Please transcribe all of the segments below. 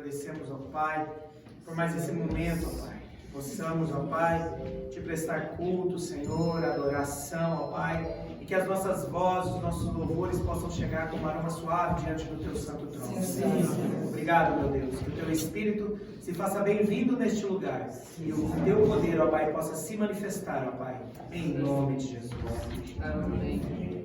agradecemos, ó Pai, por mais esse momento, ó Pai. Possamos, ó Pai, te prestar culto, Senhor, adoração, ó Pai, e que as nossas vozes, os nossos louvores possam chegar como aroma suave diante do Teu santo trono. Sim. Obrigado, meu Deus, que o Teu Espírito se faça bem-vindo neste lugar e o Teu poder, ó Pai, possa se manifestar, ó Pai, em nome de Jesus. Amém. Oh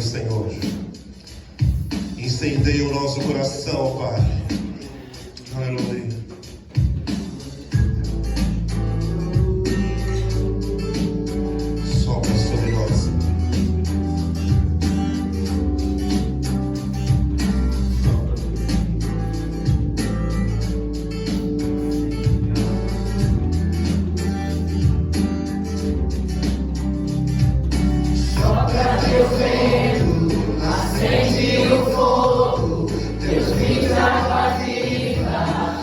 do Senhor. Incendeia o nosso coração, Pai. Aleluia. Sopra sobre nós. Acende o fogo, Deus me salva viva.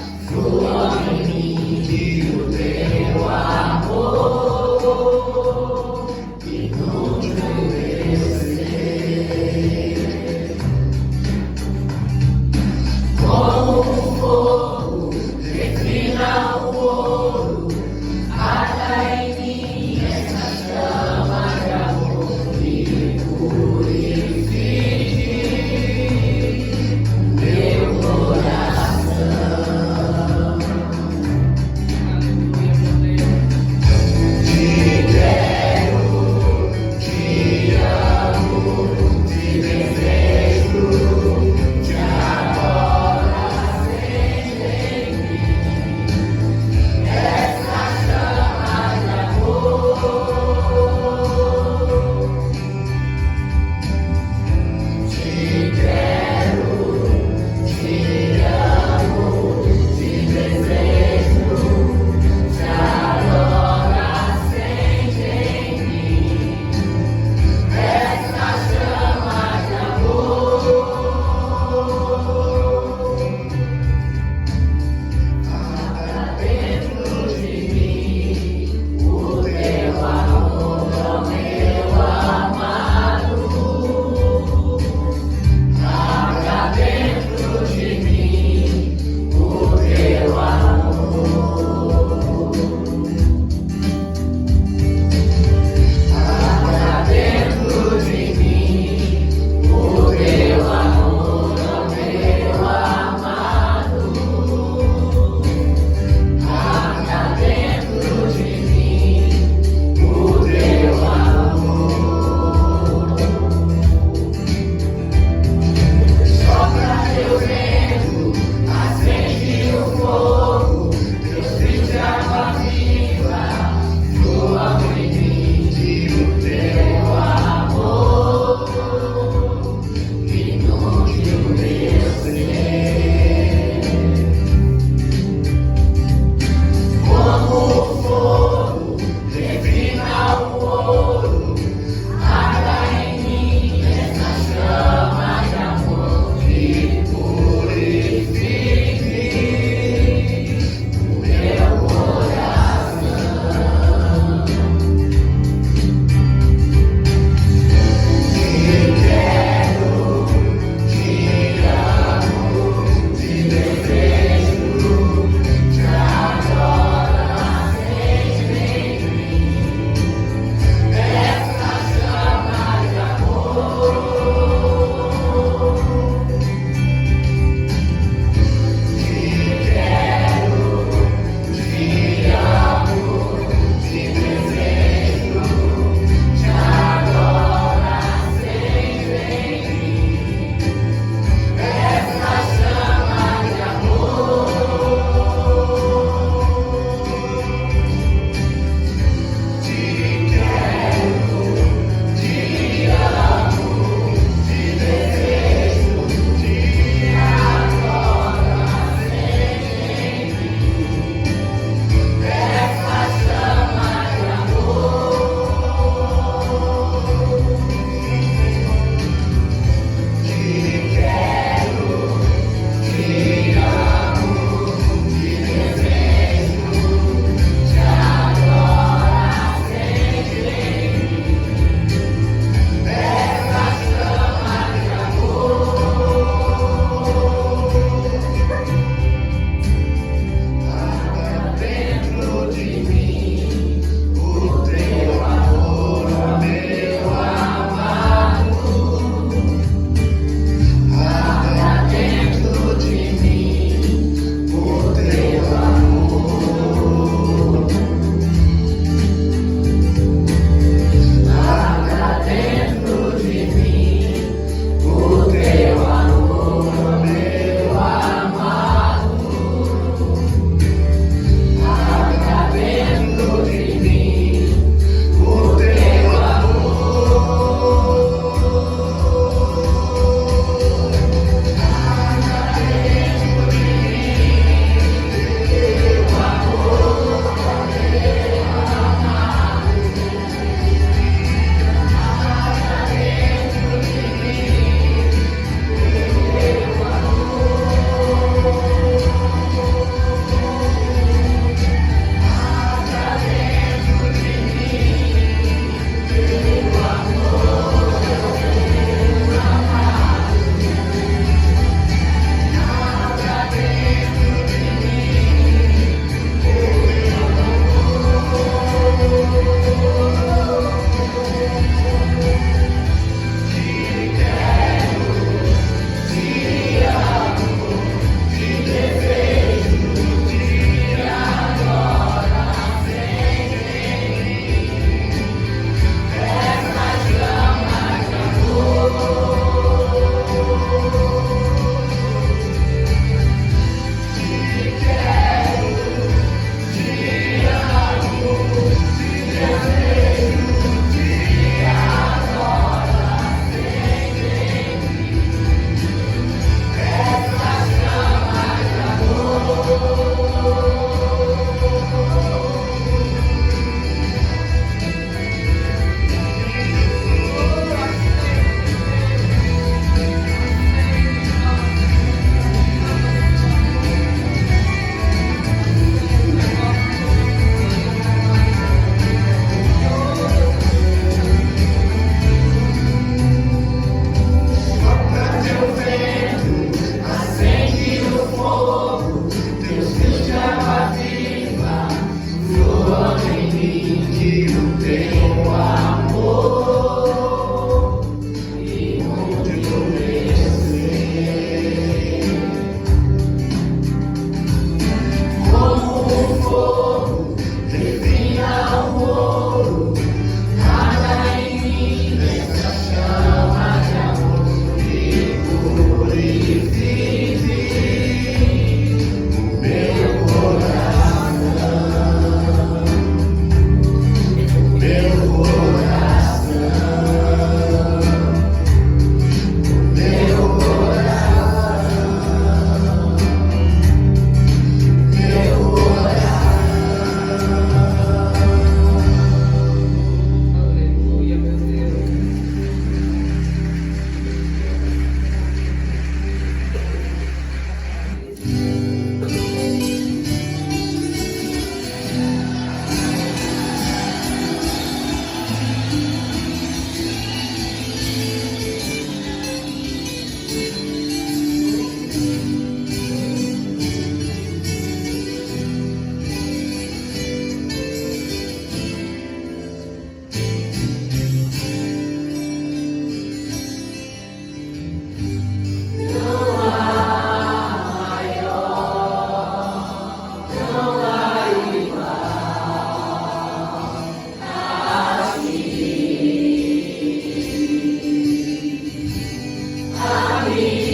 Amém.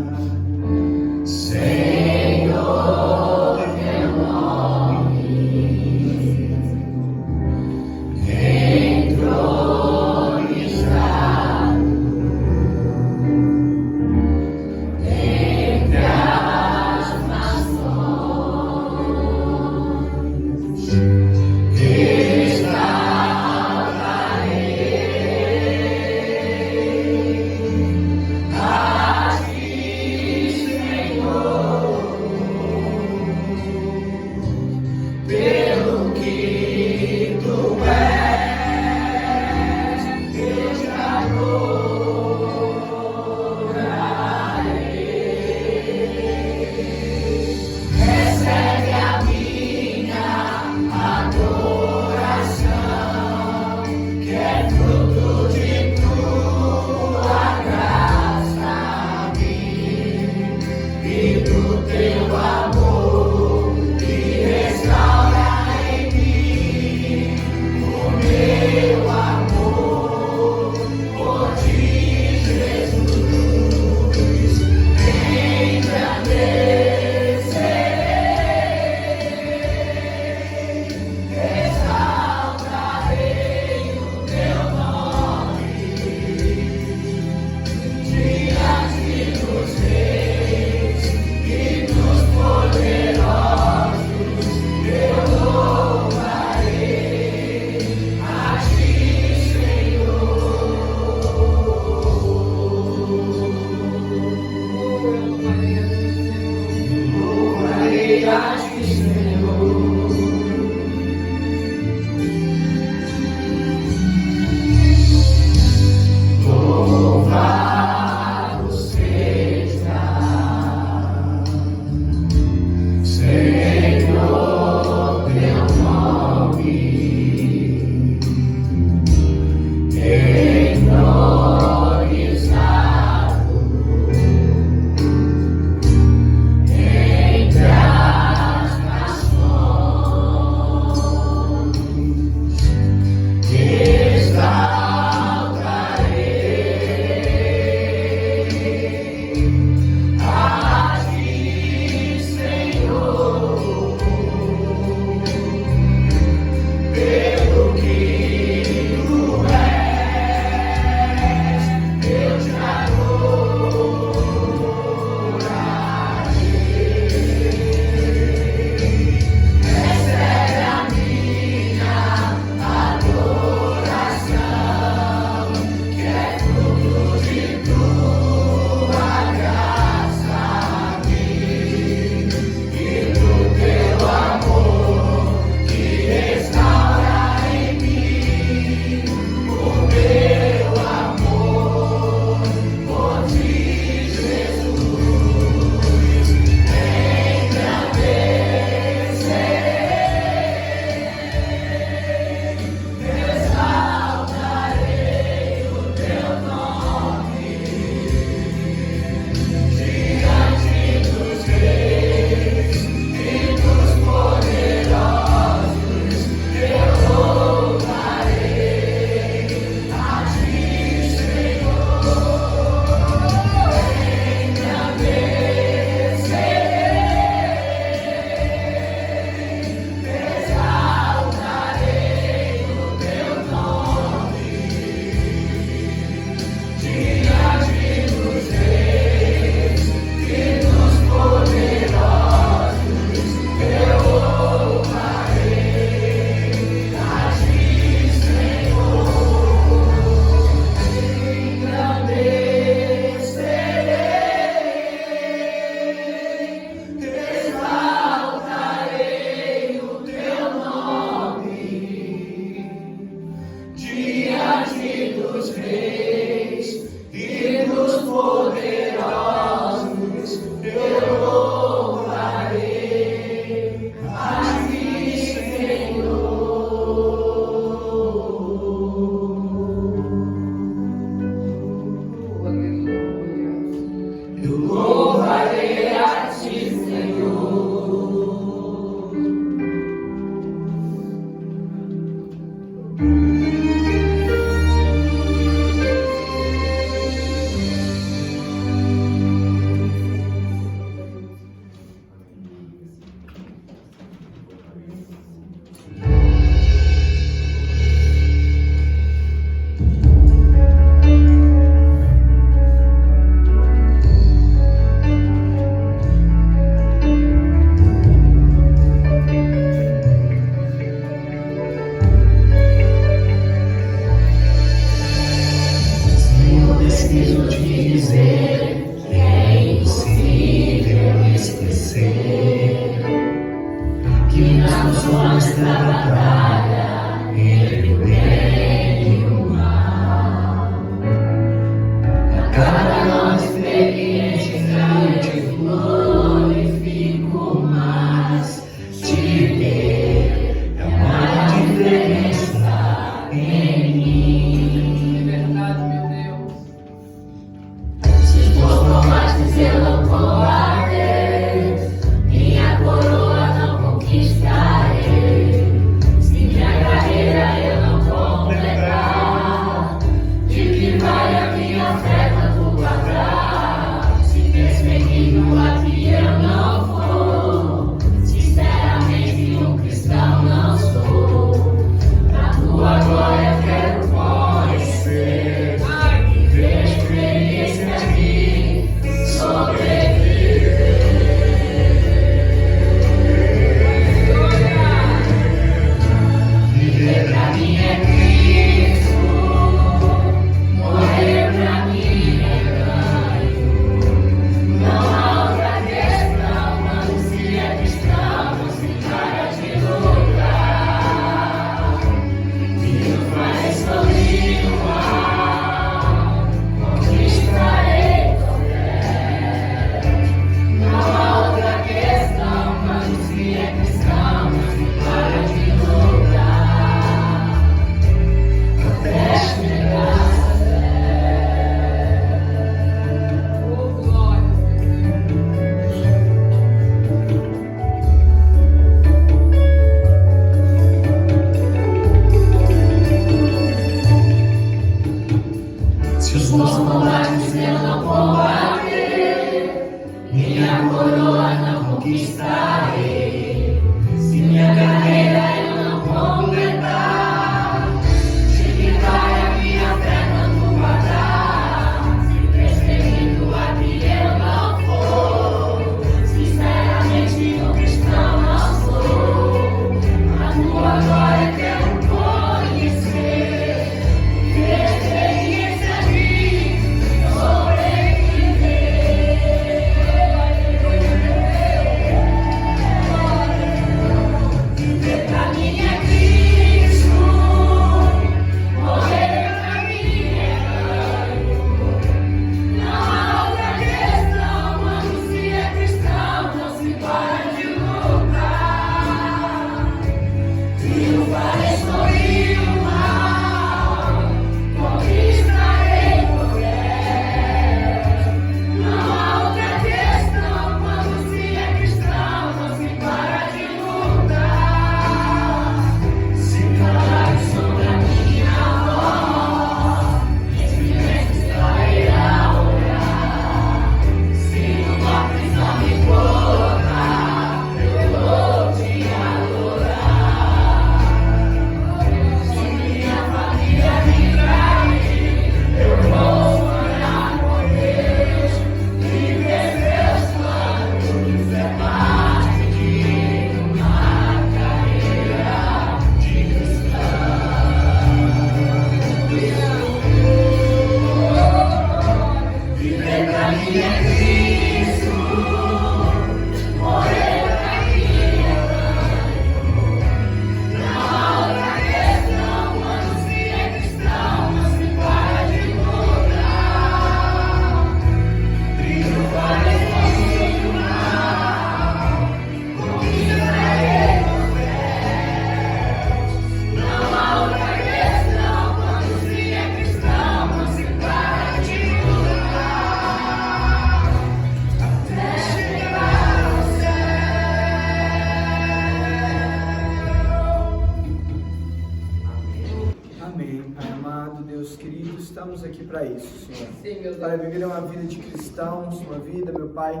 estamos aqui para isso, Senhor. Sim, meu Deus. Para viver uma vida de cristãos, uma vida, meu Pai,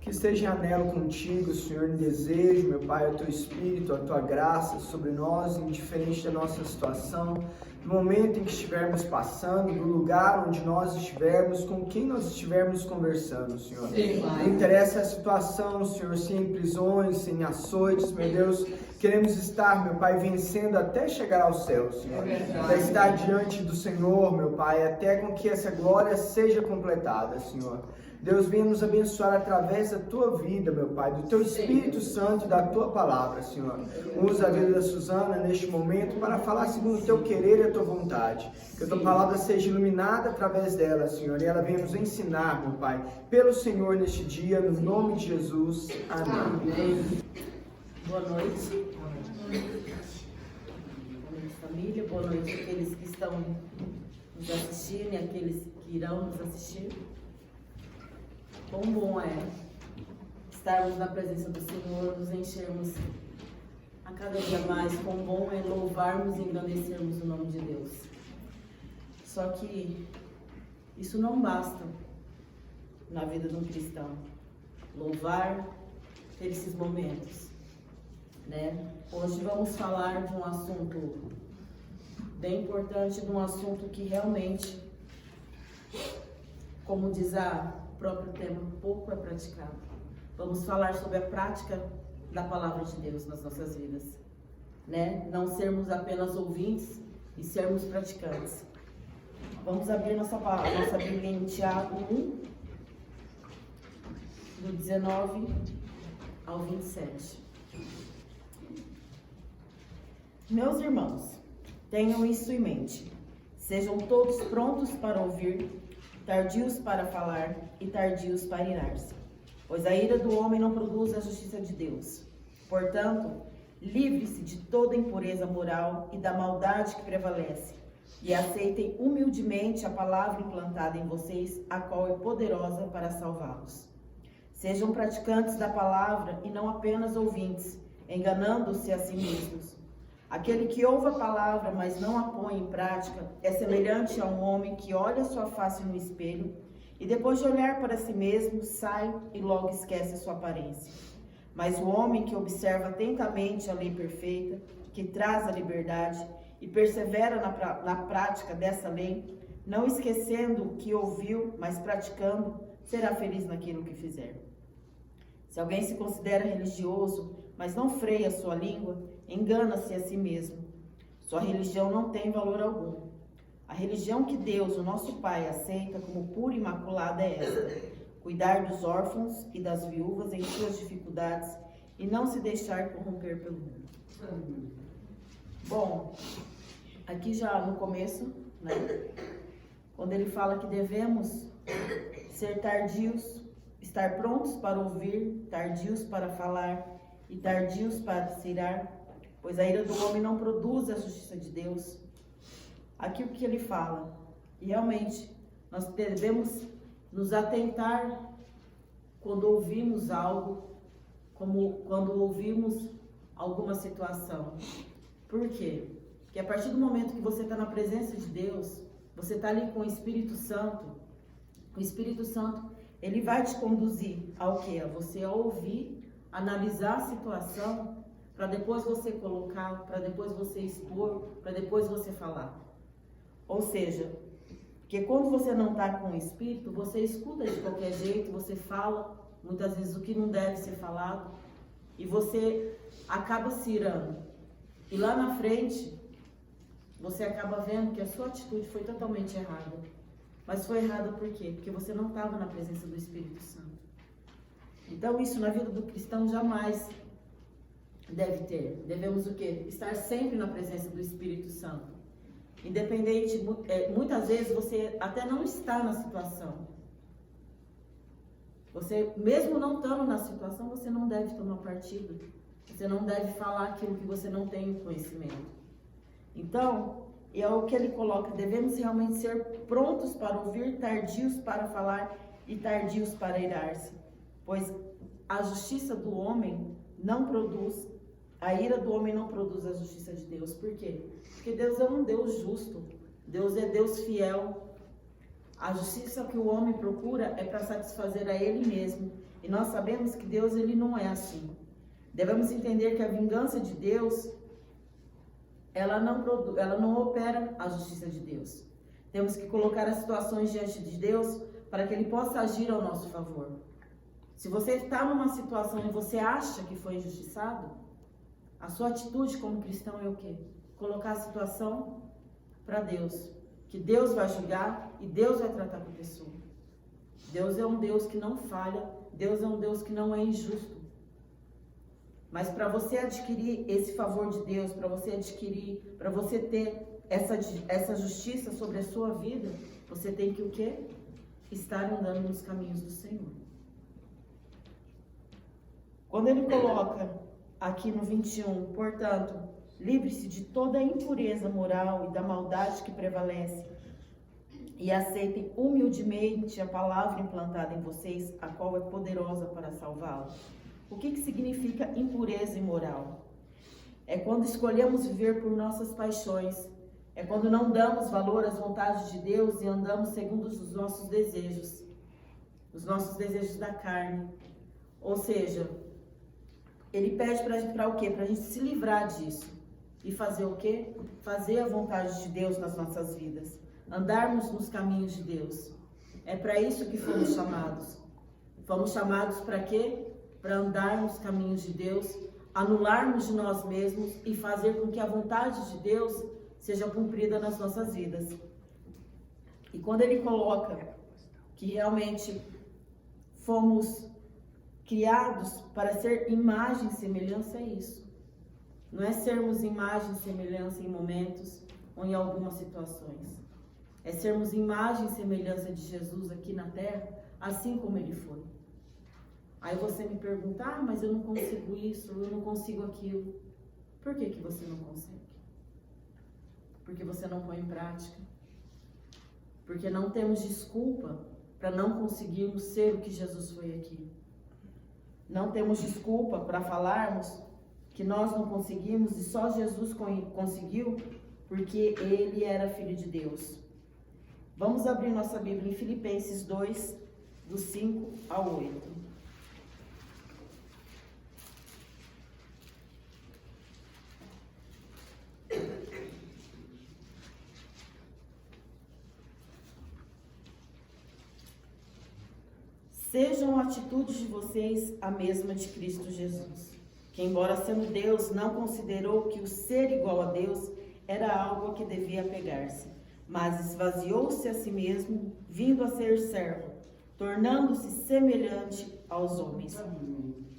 que esteja em anelo contigo, Senhor, em desejo, meu Pai, o Teu Espírito, a Tua graça sobre nós, indiferente da nossa situação, no momento em que estivermos passando, no lugar onde nós estivermos, com quem nós estivermos conversando, Senhor. Sim, não interessa a situação, Senhor, sem prisões, sem açoites, meu Deus, queremos estar, meu Pai, vencendo até chegar ao céu, Senhor. Para estar diante do Senhor, meu Pai, até com que essa glória seja completada, Senhor. Deus, venha nos abençoar através da tua vida, meu Pai, do teu Espírito Santo e da tua palavra, Senhor. Usa a vida da Suzana neste momento para falar segundo o teu querer e a tua vontade. Que a tua palavra seja iluminada através dela, Senhor, e ela venha nos ensinar, meu Pai, pelo Senhor neste dia, no nome de Jesus. Amém. Boa noite. Boa noite, família. Boa noite àqueles que estão nos assistindo e àqueles que irão nos assistir. Quão bom é estarmos na presença do Senhor, nos enchermos a cada dia mais. Quão bom é louvarmos e engrandecermos o nome de Deus. Só que isso não basta na vida de um cristão. Louvar, ter esses momentos, né? Hoje vamos falar de um assunto bem importante, de um assunto que realmente, como diz o próprio tema, pouco é praticado. Vamos falar sobre a prática da palavra de Deus nas nossas vidas, né? Não sermos apenas ouvintes e sermos praticantes. Vamos abrir nossa Bíblia em Tiago 1, do 19 ao 27. Meus irmãos, tenham isso em mente. Sejam todos prontos para ouvir, tardios para falar e tardios para irar-se. Pois a ira do homem não produz a justiça de Deus. Portanto, livre-se de toda impureza moral e da maldade que prevalece, e aceitem humildemente a palavra implantada em vocês, a qual é poderosa para salvá-los. Sejam praticantes da palavra e não apenas ouvintes, enganando-se a si mesmos. Aquele que ouve a palavra, mas não a põe em prática, é semelhante a um homem que olha sua face no espelho e depois de olhar para si mesmo, sai e logo esquece sua aparência. Mas o homem que observa atentamente a lei perfeita, que traz a liberdade e persevera na prática dessa lei, não esquecendo o que ouviu, mas praticando, será feliz naquilo que fizer. Se alguém se considera religioso, mas não freia sua língua, engana-se a si mesmo. Sua religião não tem valor algum. A religião que Deus, o nosso Pai, aceita como pura e imaculada é esta: cuidar dos órfãos e das viúvas em suas dificuldades e não se deixar corromper pelo mundo. Bom, aqui já no começo, né, quando ele fala que devemos ser tardios, estar prontos para ouvir, tardios para falar e tardios para se irar, pois a ira do homem não produz a justiça de Deus. Aqui o que ele fala, e realmente nós devemos nos atentar quando ouvimos algo, como quando ouvimos alguma situação. Por quê? Porque a partir do momento que você está na presença de Deus, você está ali com o Espírito Santo ele vai te conduzir ao quê? A você ouvir, analisar a situação, para depois você colocar, para depois você expor, para depois você falar. Ou seja, porque quando você não está com o Espírito, você escuta de qualquer jeito, você fala muitas vezes o que não deve ser falado, e você acaba se irando. E lá na frente, você acaba vendo que a sua atitude foi totalmente errada. Mas foi errada por quê? Porque você não estava na presença do Espírito Santo. Então isso na vida do cristão jamais deve ter. Devemos o quê? Estar sempre na presença do Espírito Santo. Independente, muitas vezes você até não está na situação. Você, mesmo não estando na situação, você não deve tomar partido. Você não deve falar aquilo que você não tem conhecimento. Então, é o que ele coloca, devemos realmente ser prontos para ouvir, tardios para falar e tardios para irar-se. Pois a justiça do homem não produz, a ira do homem não produz a justiça de Deus. Por quê? Porque Deus é um Deus justo, Deus é Deus fiel. A justiça que o homem procura é para satisfazer a ele mesmo. E nós sabemos que Deus ele não é assim. Devemos entender que a vingança de Deus ela não opera a justiça de Deus. Temos que colocar as situações diante de Deus para que Ele possa agir ao nosso favor. Se você está numa situação e você acha que foi injustiçado, a sua atitude como cristão é o quê? Colocar a situação para Deus. Que Deus vai julgar e Deus vai tratar com a pessoa. Deus é um Deus que não falha, Deus é um Deus que não é injusto. Mas para você adquirir esse favor de Deus, para você ter essa justiça sobre a sua vida, você tem que o quê? Estar andando nos caminhos do Senhor. Quando ele coloca aqui no 21, portanto, livre-se de toda a impureza moral e da maldade que prevalece, e aceitem humildemente a palavra implantada em vocês, a qual é poderosa para salvá-los. O que significa impureza imoral? É quando escolhemos viver por nossas paixões, é quando não damos valor às vontades de Deus e andamos segundo os nossos desejos da carne. Ou seja, ele pede para o quê? Para a gente se livrar disso e fazer o quê? Fazer a vontade de Deus nas nossas vidas, andarmos nos caminhos de Deus. É para isso que fomos chamados. Fomos chamados para quê? Para andar nos caminhos de Deus, anularmos de nós mesmos e fazer com que a vontade de Deus seja cumprida nas nossas vidas. E quando ele coloca que realmente fomos criados para ser imagem e semelhança, é isso. Não é sermos imagem e semelhança em momentos ou em algumas situações. É sermos imagem e semelhança de Jesus aqui na terra, assim como ele foi. Aí você me pergunta, mas eu não consigo isso, eu não consigo aquilo. Por que você não consegue? Porque você não põe em prática. Porque não temos desculpa para não conseguirmos ser o que Jesus foi aqui. Não temos desculpa para falarmos que nós não conseguimos e só Jesus conseguiu porque ele era filho de Deus. Vamos abrir nossa Bíblia em Filipenses 2, do 5 ao 8. Sejam atitudes de vocês a mesma de Cristo Jesus, que embora sendo Deus, não considerou que o ser igual a Deus era algo a que devia apegar-se, mas esvaziou-se a si mesmo, vindo a ser servo, tornando-se semelhante aos homens.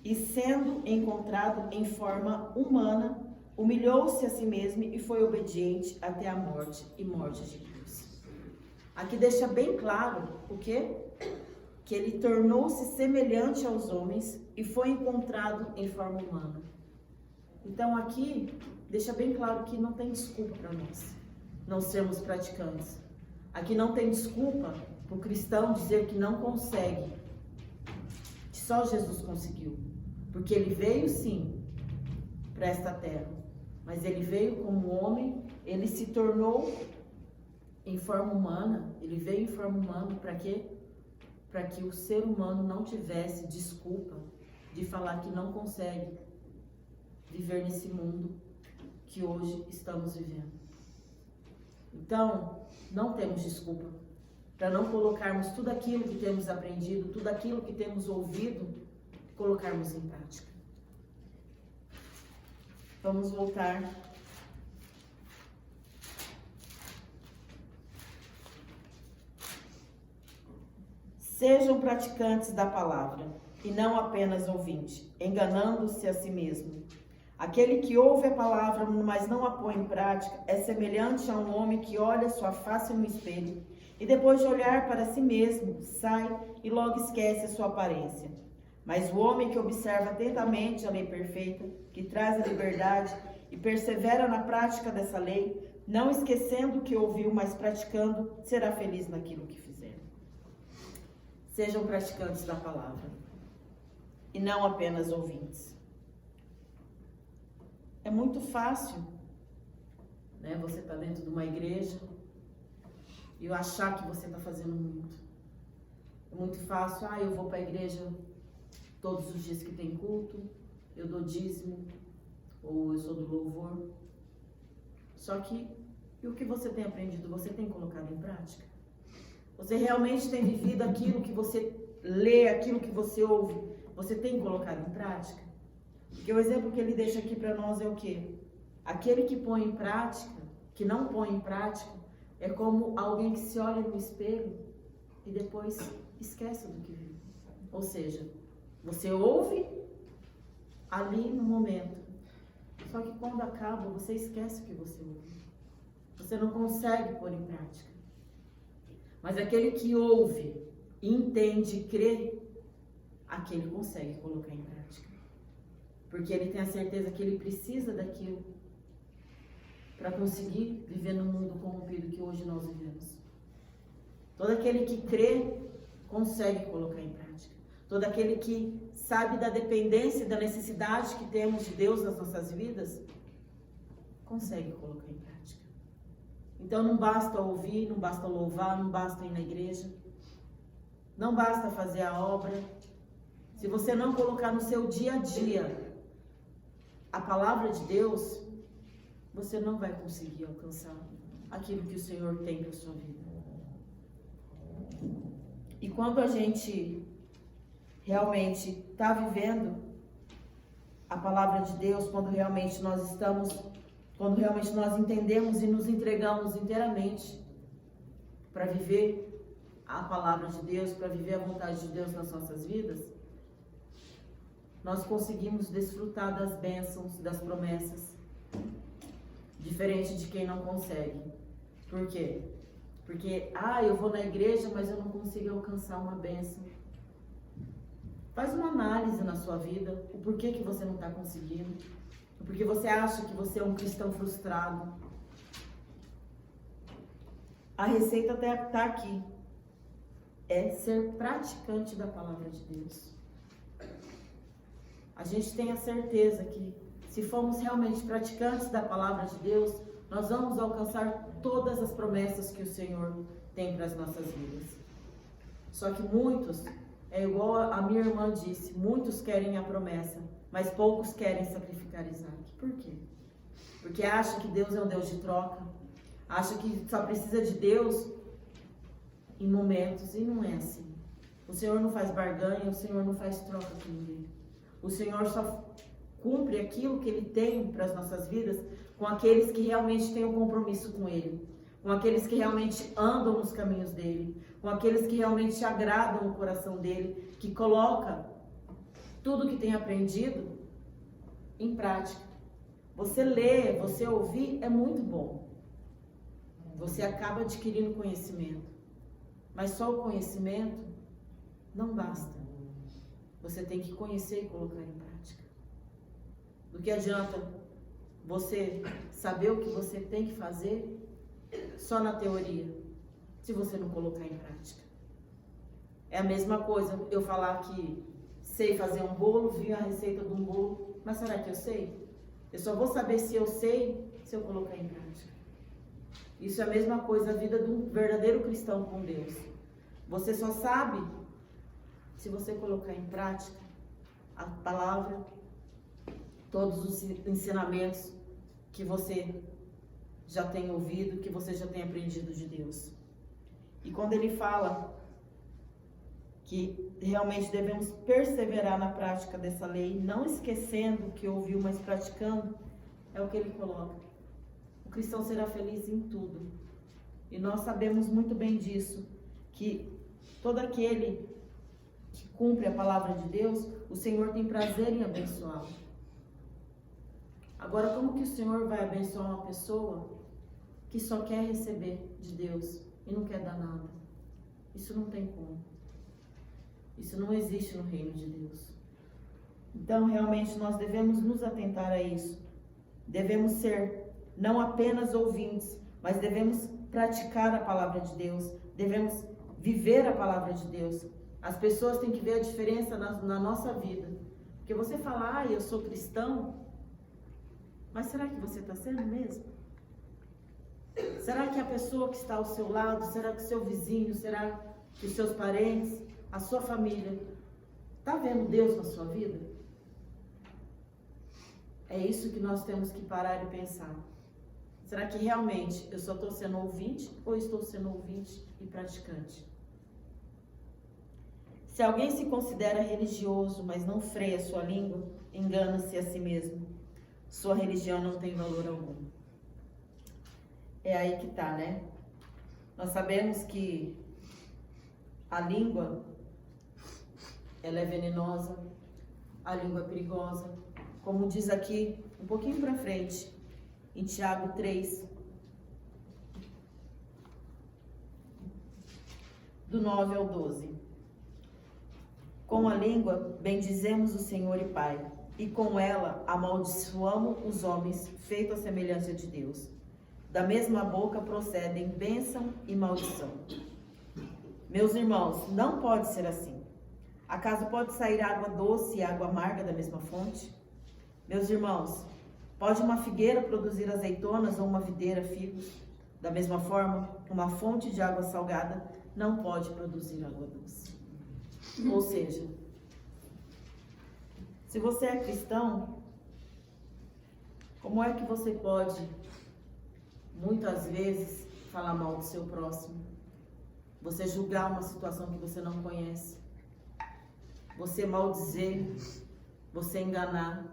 E sendo encontrado em forma humana, humilhou-se a si mesmo e foi obediente até a morte e morte de cruz. Aqui deixa bem claro o quê? Que ele tornou-se semelhante aos homens e foi encontrado em forma humana. Então aqui deixa bem claro que não tem desculpa para nós não sermos praticantes. Aqui não tem desculpa para o cristão dizer que não consegue, que só Jesus conseguiu. Porque ele veio sim para esta terra, mas ele veio como homem, ele se tornou em forma humana, ele veio em forma humana para quê? Para que o ser humano não tivesse desculpa de falar que não consegue viver nesse mundo que hoje estamos vivendo. Então, não temos desculpa para não colocarmos tudo aquilo que temos aprendido, tudo aquilo que temos ouvido, colocarmos em prática. Vamos voltar. Sejam praticantes da palavra, e não apenas ouvintes, enganando-se a si mesmo. Aquele que ouve a palavra, mas não a põe em prática, é semelhante a um homem que olha sua face no espelho, e depois de olhar para si mesmo, sai e logo esquece a sua aparência. Mas o homem que observa atentamente a lei perfeita, que traz a liberdade, e persevera na prática dessa lei, não esquecendo o que ouviu, mas praticando, será feliz naquilo que fizer. Sejam praticantes da palavra, e não apenas ouvintes. É muito fácil, né? Você está dentro de uma igreja e achar que você está fazendo muito. É muito fácil, eu vou para a igreja todos os dias que tem culto, eu dou dízimo, ou eu sou do louvor. Só que, e o que você tem aprendido, você tem colocado em prática? Você realmente tem vivido aquilo que você lê, aquilo que você ouve, você tem colocado em prática? Porque o exemplo que ele deixa aqui para nós é o quê? Aquele que põe em prática, que não põe em prática, é como alguém que se olha no espelho e depois esquece do que viu. Ou seja, você ouve ali no momento, só que quando acaba, você esquece o que você ouviu. Você não consegue pôr em prática. Mas aquele que ouve, entende e crê, aquele consegue colocar em prática. Porque ele tem a certeza que ele precisa daquilo para conseguir viver no mundo corrompido que hoje nós vivemos. Todo aquele que crê, consegue colocar em prática. Todo aquele que sabe da dependência e da necessidade que temos de Deus nas nossas vidas, consegue colocar em prática. Então não basta ouvir, não basta louvar, não basta ir na igreja, não basta fazer a obra. Se você não colocar no seu dia a dia a palavra de Deus, você não vai conseguir alcançar aquilo que o Senhor tem para a sua vida. E quando a gente realmente está vivendo a palavra de Deus, quando realmente nós entendemos e nos entregamos inteiramente para viver a palavra de Deus, para viver a vontade de Deus nas nossas vidas, nós conseguimos desfrutar das bênçãos, das promessas, diferente de quem não consegue. Por quê? Porque, eu vou na igreja, mas eu não consigo alcançar uma bênção. Faz uma análise na sua vida, o porquê que você não está conseguindo, o porquê você acha que você é um cristão frustrado. A receita está aqui, é ser praticante da palavra de Deus. A gente tem a certeza que, se formos realmente praticantes da palavra de Deus, nós vamos alcançar todas as promessas que o Senhor tem para as nossas vidas. Só que muitos, é igual a minha irmã disse, muitos querem a promessa, mas poucos querem sacrificar Isaac. Por quê? Porque acha que Deus é um Deus de troca, acha que só precisa de Deus em momentos, e não é assim. O Senhor não faz barganha, o Senhor não faz troca com ninguém. O Senhor só cumpre aquilo que Ele tem para as nossas vidas com aqueles que realmente têm um compromisso com Ele, com aqueles que realmente andam nos caminhos dEle, com aqueles que realmente agradam o coração dEle, que coloca tudo que tem aprendido em prática. Você ler, você ouvir é muito bom. Você acaba adquirindo conhecimento, mas só o conhecimento não basta. Você tem que conhecer e colocar em prática. Do que adianta você saber o que você tem que fazer só na teoria, se você não colocar em prática? É a mesma coisa eu falar que sei fazer um bolo, vi a receita de um bolo, mas será que eu sei? Eu só vou saber se eu sei se eu colocar em prática. Isso é a mesma coisa a vida de um verdadeiro cristão com Deus. Você só sabe se você colocar em prática a palavra, todos os ensinamentos que você já tem ouvido, que você já tem aprendido de Deus. E quando ele fala que realmente devemos perseverar na prática dessa lei, não esquecendo o que ouviu, mas praticando, é o que ele coloca. O cristão será feliz em tudo. E nós sabemos muito bem disso, que todo aquele que cumpre a palavra de Deus, o Senhor tem prazer em abençoá-lo. Agora, como que o Senhor vai abençoar uma pessoa que só quer receber de Deus e não quer dar nada? Isso não tem como. Isso não existe no reino de Deus. Então, realmente, nós devemos nos atentar a isso. Devemos ser não apenas ouvintes, mas devemos praticar a palavra de Deus. Devemos viver a palavra de Deus. As pessoas têm que ver a diferença na nossa vida. Porque você fala, eu sou cristão, mas será que você está sendo mesmo? Será que a pessoa que está ao seu lado, será que o seu vizinho, será que os seus parentes, a sua família, está vendo Deus na sua vida? É isso que nós temos que parar e pensar. Será que realmente eu só estou sendo ouvinte ou estou sendo ouvinte e praticante? Se alguém se considera religioso, mas não freia sua língua, engana-se a si mesmo. Sua religião não tem valor algum. É aí que está, né? Nós sabemos que a língua, ela é venenosa, a língua é perigosa. Como diz aqui, um pouquinho para frente, em Tiago 3, do 9 ao 12. Com a língua bendizemos o Senhor e Pai, e com ela amaldiçoamos os homens feitos à semelhança de Deus. Da mesma boca procedem bênção e maldição. Meus irmãos, não pode ser assim. Acaso pode sair água doce e água amarga da mesma fonte? Meus irmãos, pode uma figueira produzir azeitonas ou uma videira figos? Da mesma forma, uma fonte de água salgada não pode produzir água doce. Ou seja, se você é cristão, como é que você pode, muitas vezes, falar mal do seu próximo? Você julgar uma situação que você não conhece? Você maldizer? Você enganar?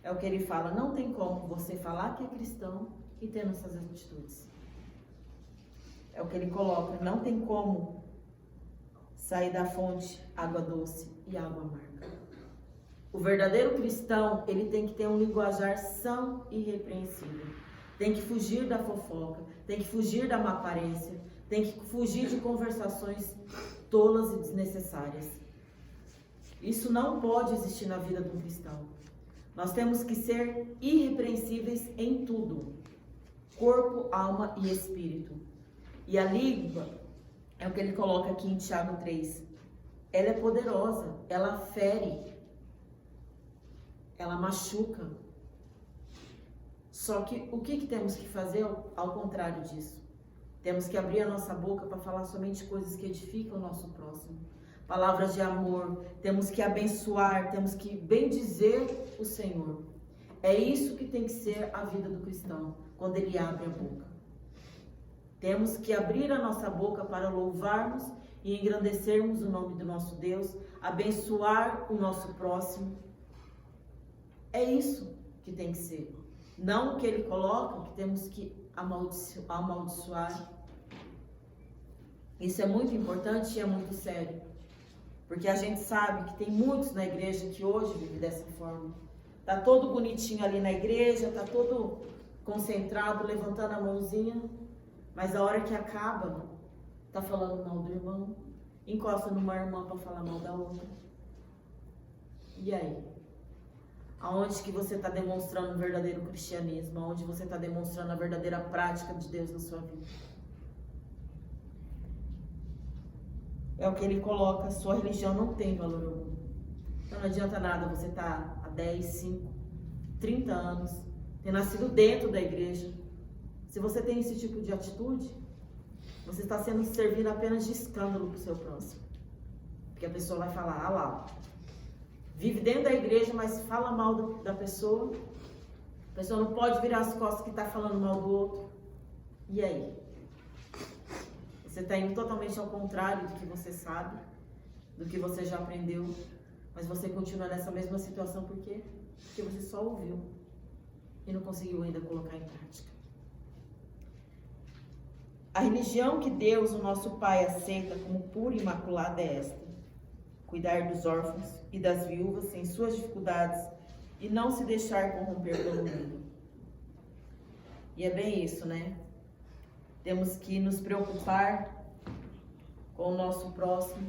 É o que ele fala, não tem como você falar que é cristão e ter essas atitudes. É o que ele coloca, não tem como sair da fonte água doce e água amarga. O verdadeiro cristão, ele tem que ter um linguajar são e irrepreensível. Tem que fugir da fofoca, tem que fugir da má aparência, tem que fugir de conversações tolas e desnecessárias. Isso não pode existir na vida do cristão. Nós temos que ser irrepreensíveis em tudo. Corpo, alma e espírito. E a língua, é o que ele coloca aqui em Tiago 3. Ela é poderosa, ela fere, ela machuca. Só que o que temos que fazer ao contrário disso? Temos que abrir a nossa boca para falar somente coisas que edificam o nosso próximo. Palavras de amor, temos que abençoar, temos que bendizer o Senhor. É isso que tem que ser a vida do cristão, quando ele abre a boca. Temos que abrir a nossa boca para louvarmos e engrandecermos o nome do nosso Deus, abençoar o nosso próximo. É isso que tem que ser. Não o que ele coloca, que temos que amaldiçoar. Isso é muito importante e é muito sério. Porque a gente sabe que tem muitos na igreja que hoje vivem dessa forma. Tá todo bonitinho ali na igreja, tá todo concentrado, levantando a mãozinha, mas a hora que acaba, tá falando mal do irmão, encosta numa irmã para falar mal da outra. E aí? Aonde que você está demonstrando o verdadeiro cristianismo? Aonde você está demonstrando a verdadeira prática de Deus na sua vida? É o que ele coloca, sua religião não tem valor algum. Então não adianta nada você estar há 10, 5, 30 anos, ter nascido dentro da igreja. Se você tem esse tipo de atitude, você está sendo servido apenas de escândalo para o seu próximo. Porque a pessoa vai falar, ah lá, vive dentro da igreja, mas fala mal da pessoa. A pessoa não pode virar as costas que está falando mal do outro. E aí? Você está indo totalmente ao contrário do que você sabe, do que você já aprendeu, mas você continua nessa mesma situação por quê? Porque você só ouviu e não conseguiu ainda colocar em prática. A religião que Deus, o nosso Pai, aceita como pura e imaculada é esta: cuidar dos órfãos e das viúvas em suas dificuldades e não se deixar corromper pelo mundo. E é bem isso, né? Temos que nos preocupar com o nosso próximo,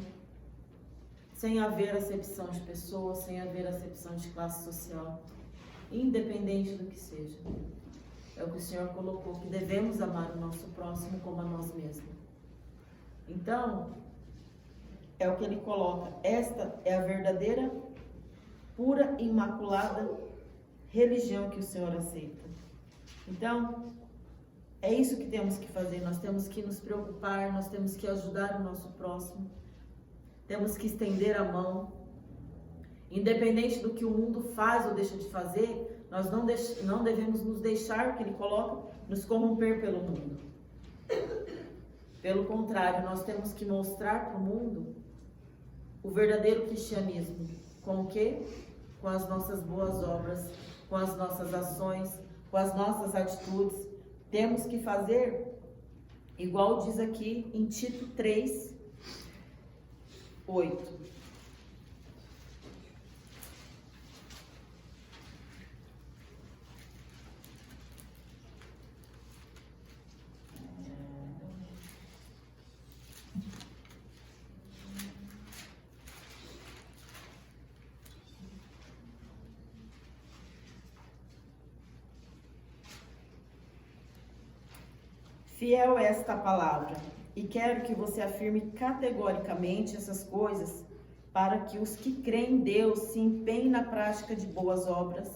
sem haver acepção de pessoas, sem haver acepção de classe social, independente do que seja. É o que o Senhor colocou, que devemos amar o nosso próximo como a nós mesmos. Então, é o que ele coloca. Esta é a verdadeira, pura e imaculada religião que o Senhor aceita. Então, é isso que temos que fazer. Nós temos que nos preocupar, nós temos que ajudar o nosso próximo. Temos que estender a mão. Independente do que o mundo faz ou deixa de fazer, nós não devemos nos deixar, o que ele coloca, nos corromper pelo mundo. Pelo contrário, nós temos que mostrar para o mundo o verdadeiro cristianismo. Com o quê? Com as nossas boas obras, com as nossas ações, com as nossas atitudes. Temos que fazer, igual diz aqui em Tito 3, 8. Fiel é esta palavra, e quero que você afirme categoricamente essas coisas, para que os que creem em Deus se empenhem na prática de boas obras.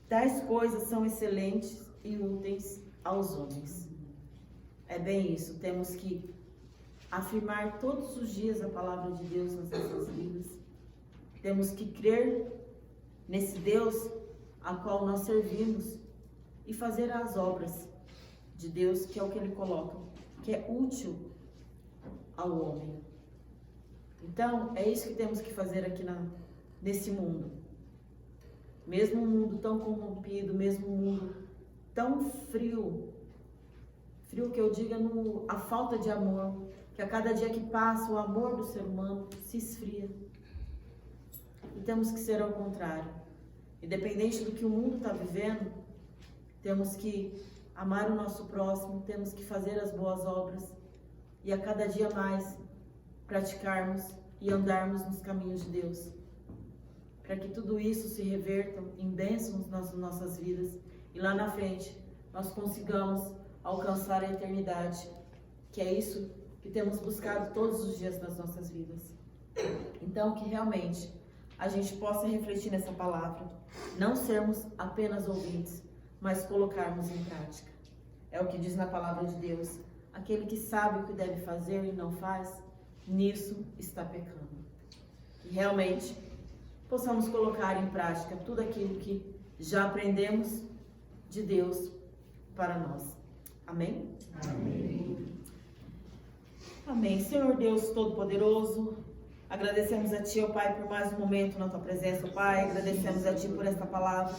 Tais coisas são excelentes e úteis aos homens. É bem isso, temos que afirmar todos os dias a palavra de Deus nas nossas vidas. Temos que crer nesse Deus a qual nós servimos e fazer as obras de Deus, que é o que Ele coloca, que é útil ao homem. Então, é isso que temos que fazer aqui nesse mundo. Mesmo um mundo tão corrompido, mesmo um mundo tão frio que eu diga a falta de amor, que a cada dia que passa o amor do ser humano se esfria. E temos que ser ao contrário. Independente do que o mundo está vivendo, temos que amar o nosso próximo, temos que fazer as boas obras e a cada dia mais praticarmos e andarmos nos caminhos de Deus, para que tudo isso se reverta em bênçãos nas nossas vidas e lá na frente nós consigamos alcançar a eternidade, que é isso que temos buscado todos os dias das nossas vidas. Então, que realmente a gente possa refletir nessa palavra, não sermos apenas ouvintes, mas colocarmos em prática. É o que diz na palavra de Deus: aquele que sabe o que deve fazer e não faz, nisso está pecando. E realmente possamos colocar em prática tudo aquilo que já aprendemos de Deus para nós. Amém? Amém. Amém. Senhor Deus Todo-Poderoso, agradecemos a Ti, ó Pai, por mais um momento na Tua presença, ó Pai. Agradecemos a Ti por esta palavra.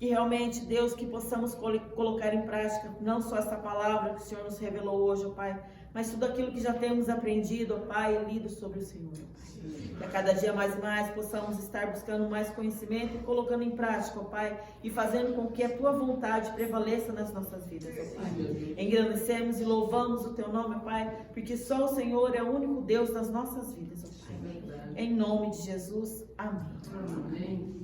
E realmente, Deus, que possamos colocar em prática não só essa palavra que o Senhor nos revelou hoje, ó Pai, mas tudo aquilo que já temos aprendido, ó Pai, e lido sobre o Senhor, ó Pai. Que a cada dia mais e mais possamos estar buscando mais conhecimento e colocando em prática, ó Pai, e fazendo com que a Tua vontade prevaleça nas nossas vidas, ó Pai. Engrandecemos e louvamos o Teu nome, ó Pai, porque só o Senhor é o único Deus das nossas vidas, ó Pai. Em nome de Jesus, amém.